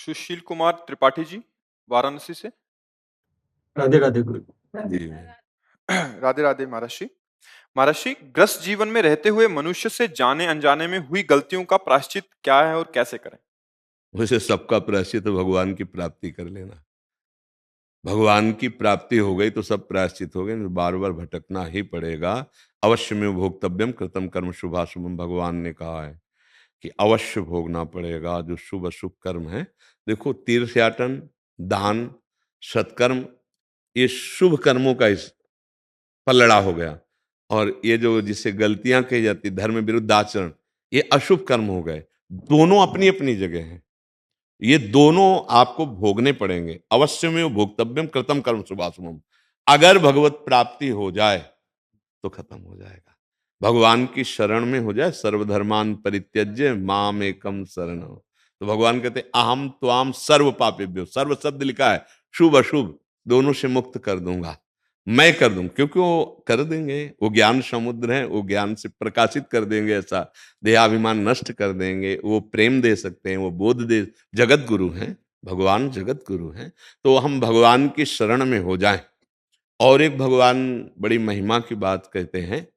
सुशील कुमार त्रिपाठी जी, वाराणसी से। राधे राधे गुरु जी। राधे राधे महाराज जी। महाराज जी, ग्रस्त जीवन में रहते हुए मनुष्य से जाने अनजाने में हुई गलतियों का प्रायश्चित क्या है और कैसे करें? वैसे सबका प्रायश्चित भगवान की प्राप्ति कर लेना। भगवान की प्राप्ति हो गई तो सब प्रायश्चित हो गए, बार बार भटकना ही पड़ेगा। अवश्य में भोक्तव्यम कृतम कर्म शुभाशुभम, भगवान ने कहा है कि अवश्य भोगना पड़ेगा जो शुभ अशुभ कर्म है। देखो, तीर्थयाटन, दान, सत्कर्म, ये शुभ कर्मों का इस पलड़ा हो गया। और ये जो जिसे गलतियां कही जाती, धर्म विरुद्ध आचरण, ये अशुभ कर्म हो गए। दोनों अपनी अपनी जगह हैं, ये दोनों आपको भोगने पड़ेंगे। अवश्य में भोक्तव्यम कृतम कर्म शुभाशुभम। अगर भगवत प्राप्ति हो जाए तो खत्म हो जाएगा। भगवान की शरण में हो जाए, सर्वधर्मान परित्यज्य माम एकम शरण। तो भगवान कहते हैं अहम त्वाम सर्व पापेभ्यो, सर्व शब्द लिखा है, शुभ अशुभ दोनों से मुक्त कर दूंगा, मैं कर दूं, क्योंकि वो कर देंगे। वो ज्ञान समुद्र है, वो ज्ञान से प्रकाशित कर देंगे, ऐसा देहाभिमान नष्ट कर देंगे। वो प्रेम दे सकते हैं, वो बोध दे, जगत गुरु हैं, भगवान जगत गुरु हैं। तो हम भगवान की शरण में हो जाएं। और एक भगवान बड़ी महिमा की बात कहते हैं,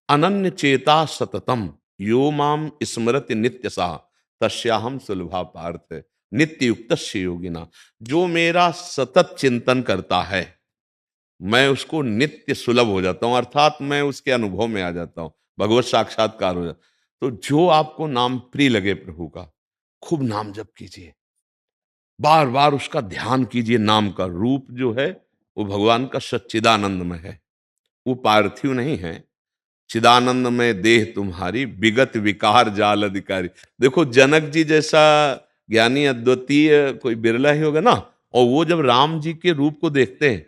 अनन्य चेता सततम यो माम स्मरति नित्य सा तस्याहम सुलभा पार्थ नित्य युक्त योगिना। जो मेरा सतत चिंतन करता है, मैं उसको नित्य सुलभ हो जाता हूं, अर्थात मैं उसके अनुभव में आ जाता हूं, भगवत साक्षात्कार हो जाता। तो जो आपको नाम प्रिय लगे प्रभु का, खूब नाम जप कीजिए, बार बार उसका ध्यान कीजिए। नाम का रूप जो है वो भगवान का सच्चिदानंद में है, वो पार्थिव नहीं है। चिदानंद में देह तुम्हारी विगत विकार जाल अधिकारी। देखो, जनक जी जैसा ज्ञानी अद्वितीय कोई बिरला ही होगा ना। और वो जब राम जी के रूप को देखते हैं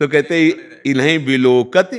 तो कहते इन्हें विलोकत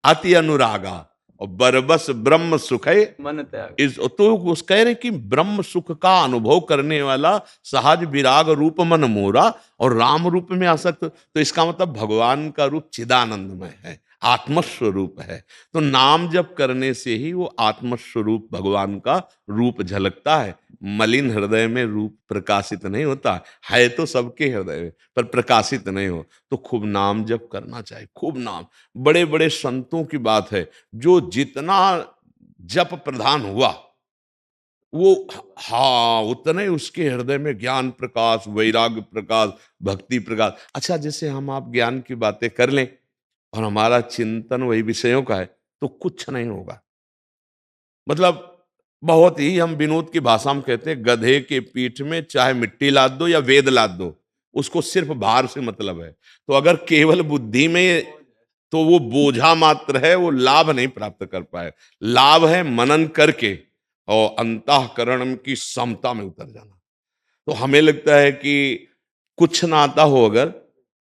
अति अनुरागा और बरबस ब्रह्म सुख है मन त्याग। इस तो उस कह रहे कि ब्रह्म सुख का अनुभव करने वाला सहज विराग रूप मन मोरा, और राम रूप में आसक्त। तो इसका मतलब भगवान का रूप चिदानंदमय है, आत्मस्वरूप है। तो नाम जप करने से ही वो आत्मस्वरूप भगवान का रूप झलकता है। मलिन हृदय में रूप प्रकाशित नहीं होता है, तो सबके हृदय में, पर प्रकाशित नहीं हो। तो खूब नाम जप करना चाहिए, खूब नाम। बड़े बड़े संतों की बात है, जो जितना जप प्रधान हुआ वो, हाँ, उतने उसके हृदय में ज्ञान प्रकाश, वैराग्य प्रकाश, भक्ति प्रकाश। अच्छा, जैसे हम आप ज्ञान की बातें कर लें और हमारा चिंतन वही विषयों का है तो कुछ नहीं होगा। मतलब बहुत ही, हम विनोद की भाषा में कहते हैं, गधे के पीठ में चाहे मिट्टी लाद दो या वेद लाद दो, उसको सिर्फ भार से मतलब है। तो अगर केवल बुद्धि में, तो वो बोझा मात्र है, वो लाभ नहीं प्राप्त कर पाए। लाभ है मनन करके और अंतःकरण की समता में उतर जाना। तो हमें लगता है कि कुछ ना आता हो अगर,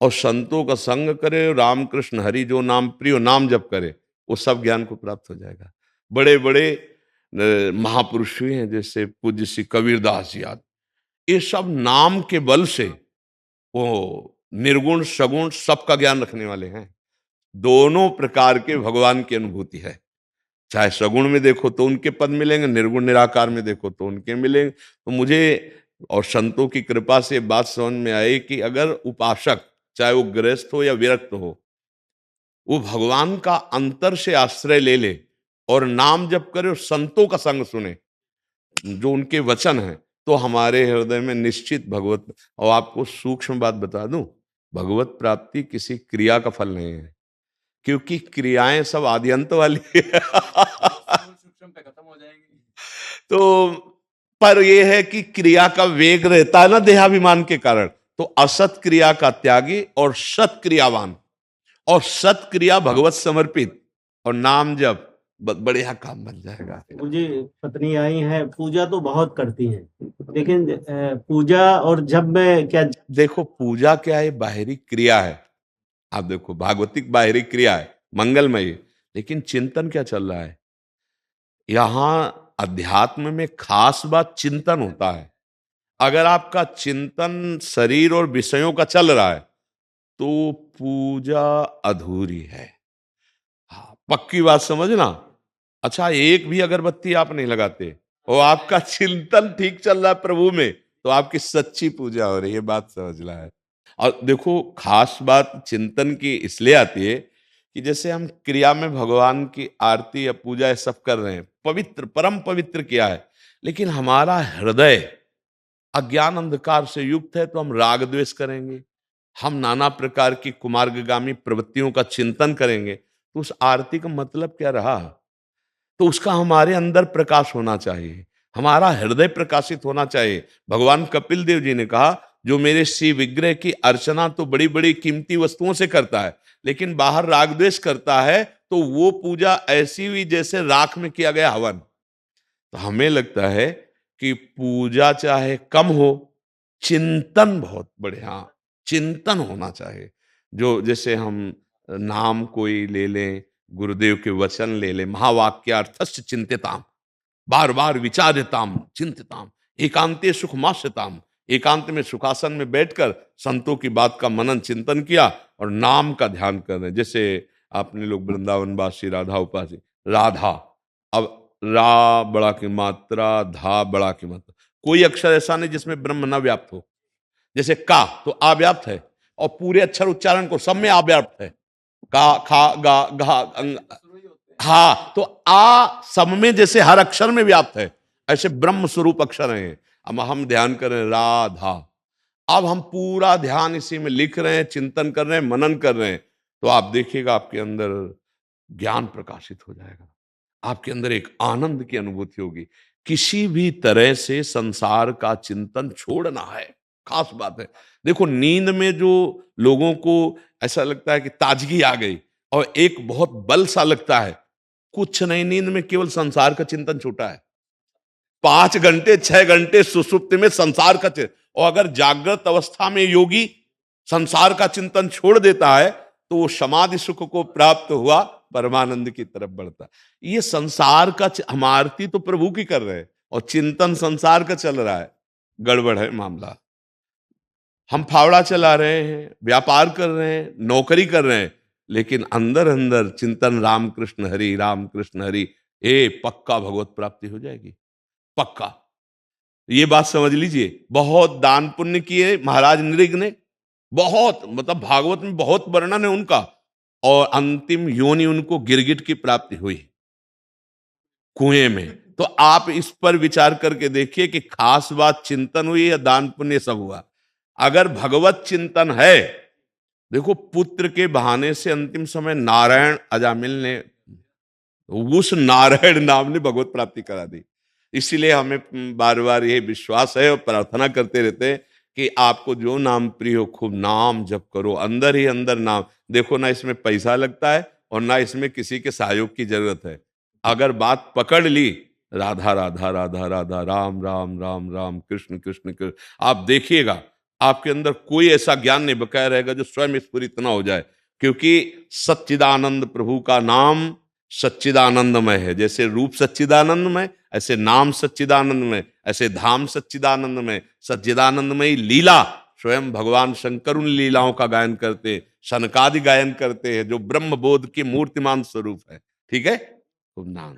और संतों का संग करे, रामकृष्ण हरि जो नाम प्रिय नाम जप करे, वो सब ज्ञान को प्राप्त हो जाएगा। बड़े बड़े महापुरुष हुए हैं, जैसे पूज्य श्री कबीरदास जी आदि। ये सब नाम के बल से वो निर्गुण सगुण सबका ज्ञान रखने वाले हैं। दोनों प्रकार के भगवान की अनुभूति है। चाहे सगुण में देखो तो उनके पद मिलेंगे, निर्गुण निराकार में देखो तो उनके मिलेंगे। तो मुझे और संतों की कृपा से बात समझ में आई कि अगर उपासक, चाहे वो गृहस्थ हो या विरक्त हो, वो भगवान का अंतर से आश्रय ले ले और नाम जप करे और संतों का संग सुने, जो उनके वचन हैं, तो हमारे हृदय में निश्चित भगवत। और आपको सूक्ष्म बात बता दूं, भगवत प्राप्ति किसी क्रिया का फल नहीं है, क्योंकि क्रियाएं सब आदि अंत वाली है। पे खत्म हो जाएंगे। तो पर यह है कि क्रिया का वेग रहता है ना देहाभिमान के कारण। तो असत क्रिया का त्यागी और सत क्रियावान, और सत क्रिया भगवत समर्पित और नाम जप, बढ़िया काम बन जाएगा। मुझे पत्नी आई है, पूजा तो बहुत करती हैं, लेकिन पूजा और जब मैं क्या। देखो, पूजा क्या है? बाहरी क्रिया है। आप देखो, भागवतिक बाहरी क्रिया है, मंगलमय, लेकिन चिंतन क्या चल रहा है यहां? अध्यात्म में खास बात चिंतन होता है। अगर आपका चिंतन शरीर और विषयों का चल रहा है तो पूजा अधूरी है। हाँ, पक्की बात समझना। अच्छा, एक भी अगरबत्ती आप नहीं लगाते और आपका चिंतन ठीक चल रहा है प्रभु में, तो आपकी सच्ची पूजा हो रही है, बात समझना है। और देखो खास बात चिंतन की इसलिए आती है कि जैसे हम क्रिया में भगवान की आरती या पूजा ये सब कर रहे हैं, पवित्र परम पवित्र किया है, लेकिन हमारा हृदय अज्ञान अंधकार से युक्त है तो हम राग द्वेष करेंगे, हम नाना प्रकार की कुमार्गगामी प्रवृत्तियों का चिंतन करेंगे, तो उस आरती का मतलब क्या रहा? तो उसका हमारे अंदर प्रकाश होना चाहिए, हमारा हृदय प्रकाशित होना चाहिए। भगवान कपिल देव जी ने कहा, जो मेरे शिव विग्रह की अर्चना तो बड़ी बड़ी कीमती वस्तुओं से करता है, लेकिन बाहर राग द्वेष करता है, तो वो पूजा ऐसी हुई जैसे राख में किया गया हवन। तो हमें लगता है कि पूजा चाहे कम हो, चिंतन बहुत बढ़िया, चिंतन होना चाहिए। जो जैसे हम नाम कोई ले लें, गुरुदेव के वचन ले लें, महावाक्यार्थस्य चिंतिताम, बार बार विचार्यताम चिंतिताम, एकांते सुखमास्यताम, एकांत में सुखासन में बैठकर संतों की बात का मनन चिंतन किया और नाम का ध्यान कर रहे हैं। जैसे आपने लोग वृंदावनवासी राधा उपासी, राधा, अब रा बड़ा की मात्रा, धा बड़ा की मात्रा, कोई अक्षर ऐसा नहीं जिसमें ब्रह्म न व्याप्त हो। जैसे का तो अव्याप्त है, और पूरे अक्षर उच्चारण को सब में अव्याप्त है, का खा गा घा अंग, हाँ, तो आ सब में जैसे हर अक्षर में व्याप्त है, ऐसे ब्रह्म स्वरूप अक्षर हैं। अब हम ध्यान करें राधा, अब हम पूरा ध्यान इसी में लिख रहे हैं, चिंतन कर रहे हैं, मनन कर रहे हैं, तो आप देखिएगा आपके अंदर ज्ञान प्रकाशित हो जाएगा, आपके अंदर एक आनंद की अनुभूति होगी। किसी भी तरह से संसार का चिंतन छोड़ना है, खास बात है। देखो नींद में जो लोगों को ऐसा लगता है कि ताजगी आ गई और एक बहुत बल सा लगता है, कुछ नहीं, नींद में केवल संसार का चिंतन छूटा है। 5 घंटे 6 घंटे सुषुप्ति में संसार का चिंतन, और अगर जागृत अवस्था में योगी संसार का चिंतन छोड़ देता है तो वो समाधि सुख को प्राप्त हुआ परमानंद की तरफ बढ़ता। ये संसार का हम आरती तो प्रभु की कर रहे हैं और चिंतन संसार का चल रहा है, गड़बड़ है मामला। हम फावड़ा चला रहे हैं, व्यापार कर रहे हैं, नौकरी कर रहे हैं, लेकिन अंदर अंदर चिंतन राम कृष्ण हरि, पक्का भगवत प्राप्ति हो जाएगी, पक्का। ये बात समझ लीजिए। बहुत दान पुण्य किए महाराज नृग ने, बहुत, मतलब भागवत में बहुत वर्णन है उनका, और अंतिम योनि उनको गिरगिट की प्राप्ति हुई कुएं में। तो आप इस पर विचार करके देखिए कि खास बात चिंतन हुई या दान पुण्य सब हुआ। अगर भगवत चिंतन है, देखो पुत्र के बहाने से अंतिम समय नारायण अजामिल ने, उस नारायण नाम ने भगवत प्राप्ति करा दी। इसीलिए हमें बार बार यह विश्वास है और प्रार्थना करते रहते हैं कि आपको जो नाम प्रिय हो खूब नाम जप करो, अंदर ही अंदर नाम। देखो ना इसमें पैसा लगता है और ना इसमें किसी के सहयोग की जरूरत है। अगर बात पकड़ ली, राधा राधा राधा राधा, राम राम राम राम, कृष्ण कृष्ण कृष्ण, आप देखिएगा आपके अंदर कोई ऐसा ज्ञान नहीं बकाया रहेगा जो स्वयं स्फुरित ना हो जाए। क्योंकि सच्चिदानंद प्रभु का नाम सच्चिदानंदमय है। जैसे रूप सच्चिदानंदमय, ऐसे नाम सच्चिदानंदमय, ऐसे धाम सच्चिदानंदमय, सच्चिदानंदमयी लीला। स्वयं भगवान शंकर उन लीलाओं का गायन करते, शनकादि गायन करते हैं, जो ब्रह्म बोध के मूर्तिमान स्वरूप है। ठीक है, खूब नाम